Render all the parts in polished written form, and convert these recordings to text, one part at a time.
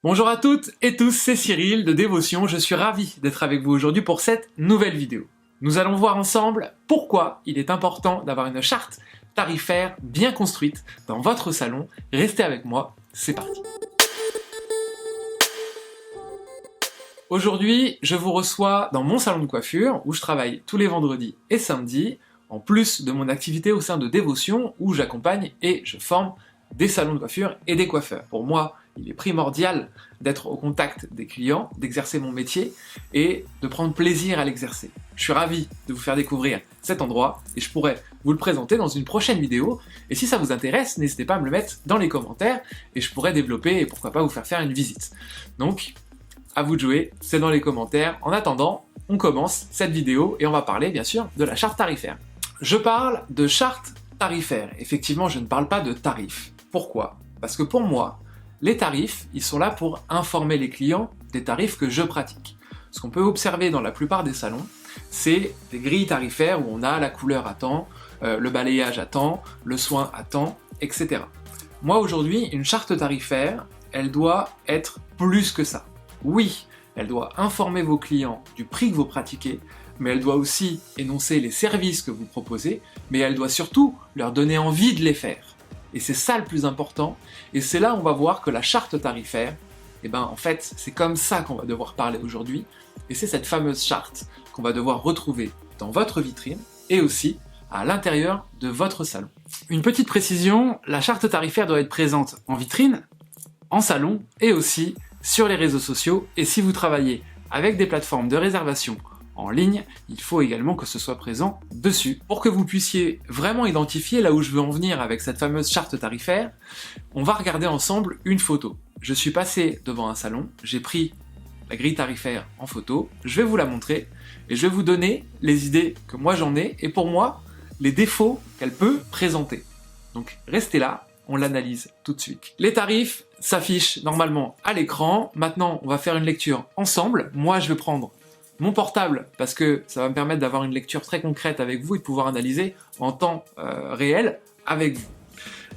Bonjour à toutes et tous, c'est Cyril de Dévotion, je suis ravi d'être avec vous aujourd'hui pour cette nouvelle vidéo. Nous allons voir ensemble pourquoi il est important d'avoir une charte tarifaire bien construite dans votre salon. Restez avec moi, c'est parti. Aujourd'hui, je vous reçois dans mon salon de coiffure où je travaille tous les vendredis et samedis, en plus de mon activité au sein de Dévotion où j'accompagne et je forme des salons de coiffure et des coiffeurs. Pour moi, il est primordial d'être au contact des clients, d'exercer mon métier et de prendre plaisir à l'exercer. Je suis ravi de vous faire découvrir cet endroit et je pourrais vous le présenter dans une prochaine vidéo. Et si ça vous intéresse, n'hésitez pas à me le mettre dans les commentaires et je pourrais développer et pourquoi pas vous faire une visite. Donc, à vous de jouer, c'est dans les commentaires. En attendant, on commence cette vidéo et on va parler bien sûr de la charte tarifaire. Je parle de charte tarifaire. Effectivement, je ne parle pas de tarifs. Pourquoi? Parce que pour moi, les tarifs, ils sont là pour informer les clients des tarifs que je pratique. Ce qu'on peut observer dans la plupart des salons, c'est des grilles tarifaires où on a la couleur à temps, le balayage à temps, le soin à temps, etc. Moi aujourd'hui, une charte tarifaire, elle doit être plus que ça. Oui, elle doit informer vos clients du prix que vous pratiquez, mais elle doit aussi énoncer les services que vous proposez, mais elle doit surtout leur donner envie de les faire. Et c'est ça le plus important, et c'est là où on va voir que la charte tarifaire, en fait, c'est comme ça qu'on va devoir parler aujourd'hui, et c'est cette fameuse charte qu'on va devoir retrouver dans votre vitrine, et aussi à l'intérieur de votre salon. Une petite précision, la charte tarifaire doit être présente en vitrine, en salon, et aussi sur les réseaux sociaux, et si vous travaillez avec des plateformes de réservation en ligne, il faut également que ce soit présent dessus. Pour que vous puissiez vraiment identifier là où je veux en venir avec cette fameuse charte tarifaire, on va regarder ensemble une photo. Je suis passé devant un salon, j'ai pris la grille tarifaire en photo, je vais vous la montrer et je vais vous donner les idées que moi j'en ai et pour moi, les défauts qu'elle peut présenter. Donc restez là, on l'analyse tout de suite. Les tarifs s'affichent normalement à l'écran. Maintenant, on va faire une lecture ensemble. Moi, je vais prendre mon portable, parce que ça va me permettre d'avoir une lecture très concrète avec vous et de pouvoir analyser en temps réel avec vous.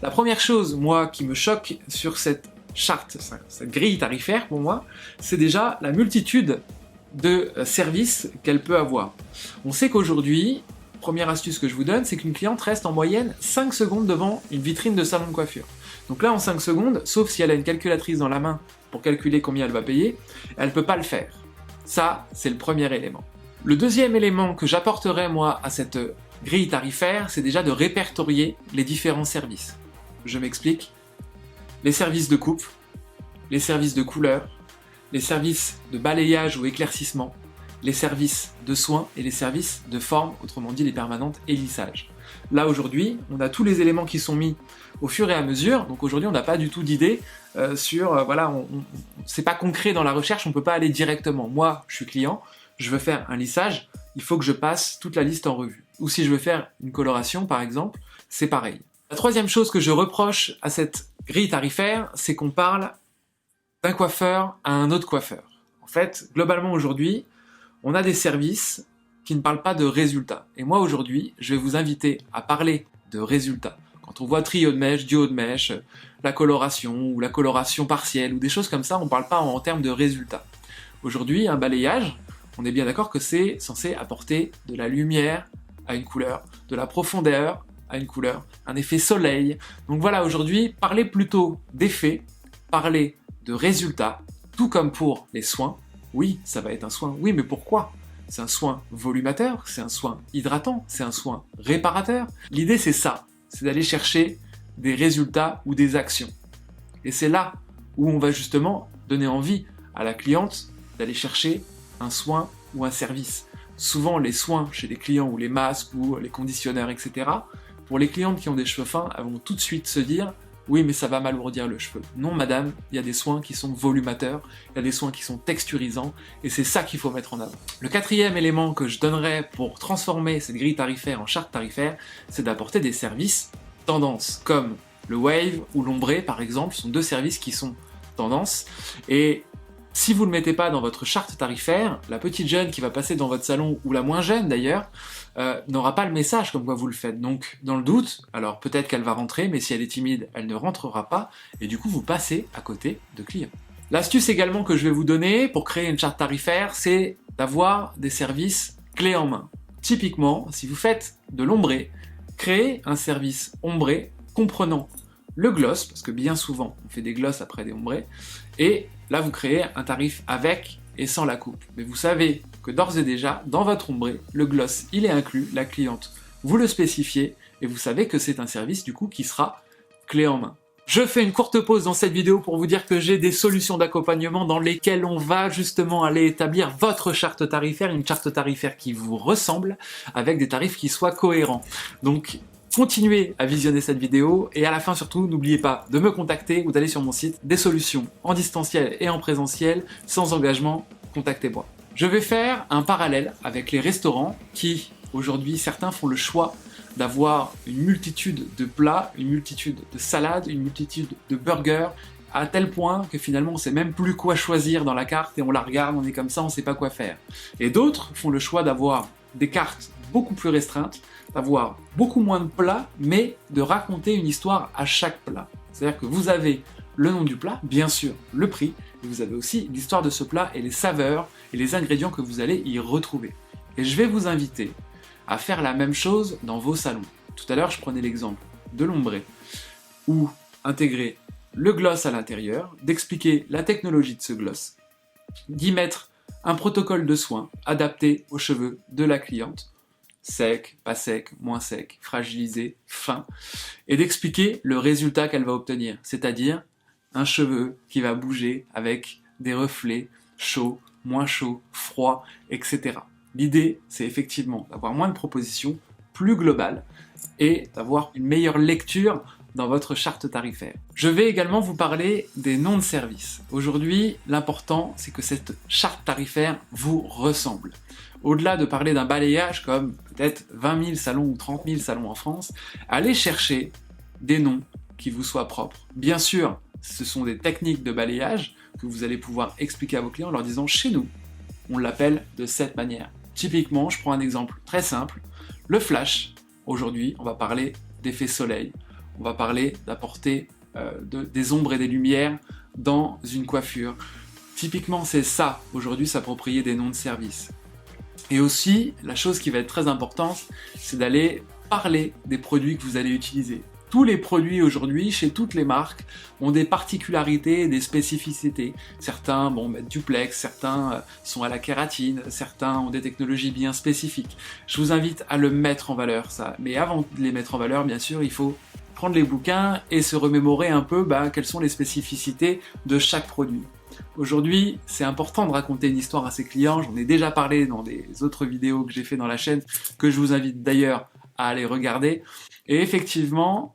La première chose, moi, qui me choque sur cette charte, cette grille tarifaire pour moi, c'est déjà la multitude de services qu'elle peut avoir. On sait qu'aujourd'hui, première astuce que je vous donne, c'est qu'une cliente reste en moyenne 5 secondes devant une vitrine de salon de coiffure. Donc là, en 5 secondes, sauf si elle a une calculatrice dans la main pour calculer combien elle va payer, elle ne peut pas le faire. Ça, c'est le premier élément. Le deuxième élément que j'apporterai moi à cette grille tarifaire, c'est déjà de répertorier les différents services. Je m'explique. Les services de coupe, les services de couleur, les services de balayage ou éclaircissement, les services de soins et les services de forme, autrement dit les permanentes et lissage. Là aujourd'hui, on a tous les éléments qui sont mis au fur et à mesure, donc aujourd'hui on n'a pas du tout d'idée c'est pas concret dans la recherche, on peut pas aller directement. Moi, je suis client, je veux faire un lissage, il faut que je passe toute la liste en revue. Ou si je veux faire une coloration par exemple, c'est pareil. La troisième chose que je reproche à cette grille tarifaire, c'est qu'on parle d'un coiffeur à un autre coiffeur. En fait, globalement aujourd'hui, on a des services qui ne parlent pas de résultats. Et moi aujourd'hui, je vais vous inviter à parler de résultats. Quand on voit trio de mèche, duo de mèche, la coloration ou la coloration partielle ou des choses comme ça, on ne parle pas en termes de résultats. Aujourd'hui, un balayage, on est bien d'accord que c'est censé apporter de la lumière à une couleur, de la profondeur à une couleur, un effet soleil. Donc voilà, aujourd'hui, parler plutôt d'effets, parler de résultats, tout comme pour les soins. Oui, ça va être un soin. Oui, mais pourquoi ? C'est un soin volumateur, c'est un soin hydratant, c'est un soin réparateur. L'idée, c'est ça. C'est d'aller chercher des résultats ou des actions. Et c'est là où on va justement donner envie à la cliente d'aller chercher un soin ou un service. Souvent, les soins chez les clients ou les masques ou les conditionneurs, etc., pour les clientes qui ont des cheveux fins, elles vont tout de suite se dire « Oui, mais ça va m'alourdir le cheveu. » Non, madame, il y a des soins qui sont volumateurs, il y a des soins qui sont texturisants, et c'est ça qu'il faut mettre en avant. Le quatrième élément que je donnerais pour transformer cette grille tarifaire en charte tarifaire, c'est d'apporter des services tendance, comme le Wave ou l'Ombré, par exemple, sont deux services qui sont tendance, et si vous ne le mettez pas dans votre charte tarifaire, la petite jeune qui va passer dans votre salon, ou la moins jeune d'ailleurs, n'aura pas le message comme quoi vous le faites. Donc, dans le doute, alors peut-être qu'elle va rentrer, mais si elle est timide, elle ne rentrera pas, et du coup, vous passez à côté de clients. L'astuce également que je vais vous donner pour créer une charte tarifaire, c'est d'avoir des services clés en main. Typiquement, si vous faites de l'ombré, créez un service ombré comprenant le gloss, parce que bien souvent on fait des gloss après des ombrés, et là vous créez un tarif avec et sans la coupe. Mais vous savez que d'ores et déjà, dans votre ombré, le gloss il est inclus, la cliente vous le spécifiez, et vous savez que c'est un service du coup qui sera clé en main. Je fais une courte pause dans cette vidéo pour vous dire que j'ai des solutions d'accompagnement dans lesquelles on va justement aller établir votre charte tarifaire, une charte tarifaire qui vous ressemble, avec des tarifs qui soient cohérents. Donc continuez à visionner cette vidéo, et à la fin surtout, n'oubliez pas de me contacter ou d'aller sur mon site, des solutions en distanciel et en présentiel, sans engagement, contactez-moi. Je vais faire un parallèle avec les restaurants qui, aujourd'hui, certains font le choix d'avoir une multitude de plats, une multitude de salades, une multitude de burgers, à tel point que finalement on sait même plus quoi choisir dans la carte et on la regarde, on est comme ça, on sait pas quoi faire. Et d'autres font le choix d'avoir des cartes beaucoup plus restreintes, d'avoir beaucoup moins de plats, mais de raconter une histoire à chaque plat. C'est-à-dire que vous avez le nom du plat, bien sûr, le prix, et vous avez aussi l'histoire de ce plat et les saveurs et les ingrédients que vous allez y retrouver. Et je vais vous inviter à faire la même chose dans vos salons. Tout à l'heure, je prenais l'exemple de l'ombré, où intégrer le gloss à l'intérieur, d'expliquer la technologie de ce gloss, d'y mettre un protocole de soins adapté aux cheveux de la cliente, sec, pas sec, moins sec, fragilisé, fin, et d'expliquer le résultat qu'elle va obtenir, c'est-à-dire un cheveu qui va bouger avec des reflets chauds, moins chauds, froids, etc. L'idée, c'est effectivement d'avoir moins de propositions, plus globales, et d'avoir une meilleure lecture dans votre charte tarifaire. Je vais également vous parler des noms de services. Aujourd'hui, l'important, c'est que cette charte tarifaire vous ressemble. Au-delà de parler d'un balayage comme peut-être 20 000 salons ou 30 000 salons en France, allez chercher des noms qui vous soient propres. Bien sûr, ce sont des techniques de balayage que vous allez pouvoir expliquer à vos clients en leur disant « chez nous, on l'appelle de cette manière ». Typiquement, je prends un exemple très simple, le flash. Aujourd'hui, on va parler d'effet soleil. On va parler d'apporter des ombres et des lumières dans une coiffure. Typiquement, c'est ça, aujourd'hui, s'approprier des noms de service. Et aussi, la chose qui va être très importante, c'est d'aller parler des produits que vous allez utiliser. Tous les produits aujourd'hui, chez toutes les marques, ont des particularités et des spécificités. Certains mettent duplex, certains sont à la kératine, certains ont des technologies bien spécifiques. Je vous invite à le mettre en valeur, ça. Mais avant de les mettre en valeur, bien sûr, il faut prendre les bouquins et se remémorer un peu quelles sont les spécificités de chaque produit. Aujourd'hui, c'est important de raconter une histoire à ses clients, j'en ai déjà parlé dans des autres vidéos que j'ai fait dans la chaîne, que je vous invite d'ailleurs à aller regarder. Et effectivement,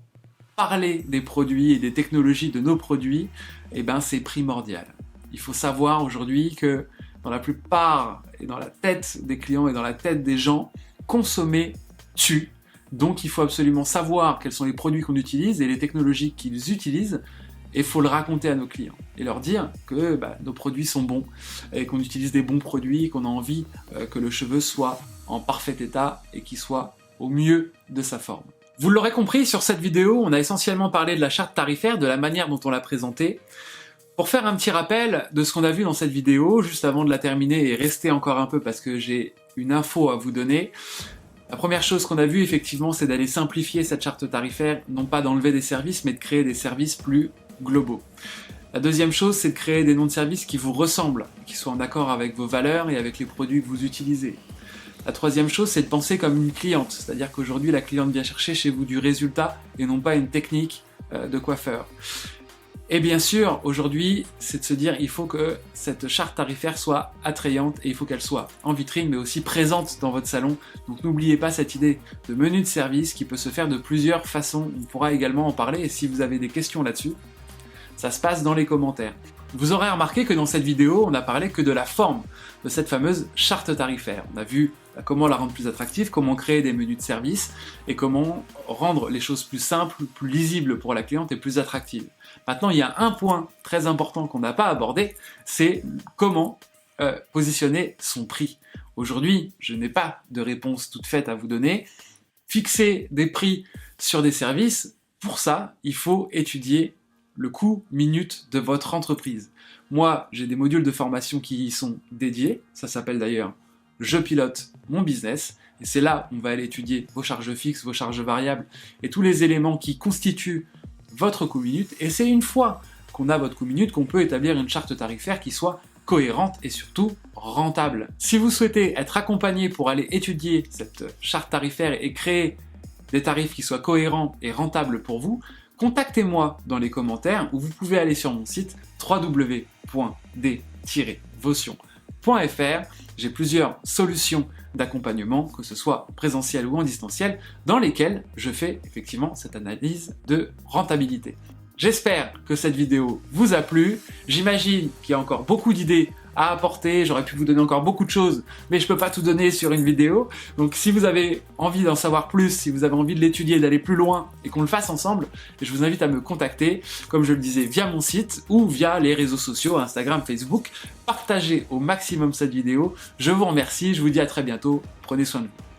parler des produits et des technologies de nos produits, c'est primordial. Il faut savoir aujourd'hui que dans la plupart, et dans la tête des clients et dans la tête des gens, consommer tue. Donc il faut absolument savoir quels sont les produits qu'on utilise et les technologies qu'ils utilisent, et il faut le raconter à nos clients et leur dire que nos produits sont bons et qu'on utilise des bons produits et qu'on a envie que le cheveu soit en parfait état et qu'il soit au mieux de sa forme. Vous l'aurez compris, sur cette vidéo, on a essentiellement parlé de la charte tarifaire, de la manière dont on l'a présentée. Pour faire un petit rappel de ce qu'on a vu dans cette vidéo, juste avant de la terminer et rester encore un peu parce que j'ai une info à vous donner, la première chose qu'on a vue, effectivement, c'est d'aller simplifier cette charte tarifaire, non pas d'enlever des services, mais de créer des services plus globaux. La deuxième chose, c'est de créer des noms de services qui vous ressemblent, qui soient en accord avec vos valeurs et avec les produits que vous utilisez. La troisième chose, c'est de penser comme une cliente, c'est-à-dire qu'aujourd'hui, la cliente vient chercher chez vous du résultat et non pas une technique de coiffeur. Et bien sûr, aujourd'hui, c'est de se dire il faut que cette charte tarifaire soit attrayante et il faut qu'elle soit en vitrine, mais aussi présente dans votre salon. Donc n'oubliez pas cette idée de menu de service qui peut se faire de plusieurs façons. On pourra également en parler et si vous avez des questions là-dessus, ça se passe dans les commentaires. Vous aurez remarqué que dans cette vidéo, on n'a parlé que de la forme de cette fameuse charte tarifaire. On a vu comment la rendre plus attractive, comment créer des menus de service et comment rendre les choses plus simples, plus lisibles pour la cliente et plus attractives. Maintenant, il y a un point très important qu'on n'a pas abordé, c'est comment positionner son prix. Aujourd'hui, je n'ai pas de réponse toute faite à vous donner. Fixer des prix sur des services, pour ça, il faut étudier le coût minute de votre entreprise. Moi, j'ai des modules de formation qui y sont dédiés. Ça s'appelle d'ailleurs « Je pilote mon business ». Et c'est là où on va aller étudier vos charges fixes, vos charges variables et tous les éléments qui constituent votre coût-minute. Et c'est une fois qu'on a votre coût-minute qu'on peut établir une charte tarifaire qui soit cohérente et surtout rentable. Si vous souhaitez être accompagné pour aller étudier cette charte tarifaire et créer des tarifs qui soient cohérents et rentables pour vous, contactez-moi dans les commentaires ou vous pouvez aller sur mon site www.d-votion.fr. J'ai plusieurs solutions d'accompagnement, que ce soit présentiel ou en distanciel, dans lesquelles je fais effectivement cette analyse de rentabilité. J'espère que cette vidéo vous a plu. J'imagine qu'il y a encore beaucoup d'idées à apporter, j'aurais pu vous donner encore beaucoup de choses, mais je peux pas tout donner sur une vidéo. Donc si vous avez envie d'en savoir plus, si vous avez envie de l'étudier, d'aller plus loin et qu'on le fasse ensemble, je vous invite à me contacter, comme je le disais, via mon site ou via les réseaux sociaux, Instagram, Facebook. Partagez au maximum cette vidéo. Je vous remercie, je vous dis à très bientôt. Prenez soin de vous.